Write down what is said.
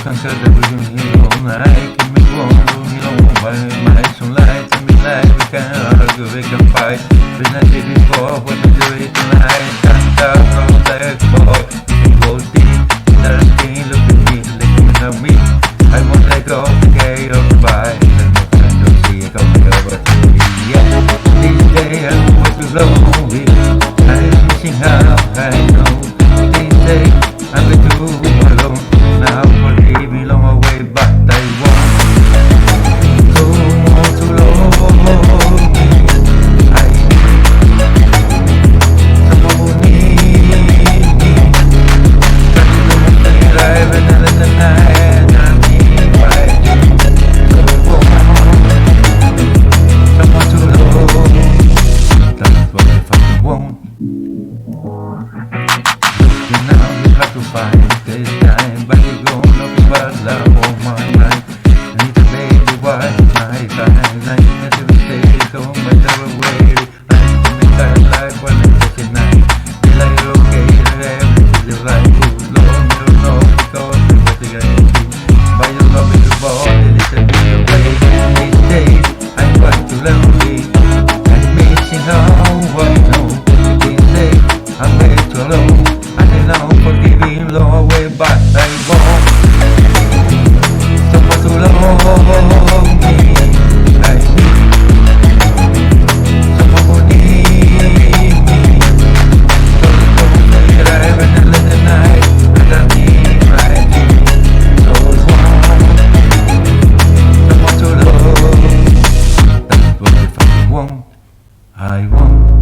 Cause everything all night, keep me warm, you know why my sunlight, tell me like we can argue, we can fight. We not did it before, what we do it tonight. Can't stop from that boy. We go deep, that skin, look at me, looking at me. I won't let go, okay, goodbye. Let me try to see it come over to me. Yeah, this day I want to go lonely. I'm missing how I know. This day I'm with you alone. Now forgive me long away, but I won't. So want to love me. I need someone who needs me. Try to do my life another night. I need my dream. So want someone to love. That's what I fucking want. Looking now, you have to find this time, but you go nothing but love all my life. I need a baby, why my eyes? I need to stay, so much of a way. I need to make that life when it's at night. Feel like okay, everything is right. Good Lord, you don't know because you what you gotta do. But you love me to ball, it is a bit away. These days, I'm quite too lonely. I'm missing how I know. These days, I'm way too alone. Now forgiving long away, but I won't. Someone to love me. I need someone who needs me. Don't drive and let the night, and I need my dream. So someone to love. That's what if I want. I want.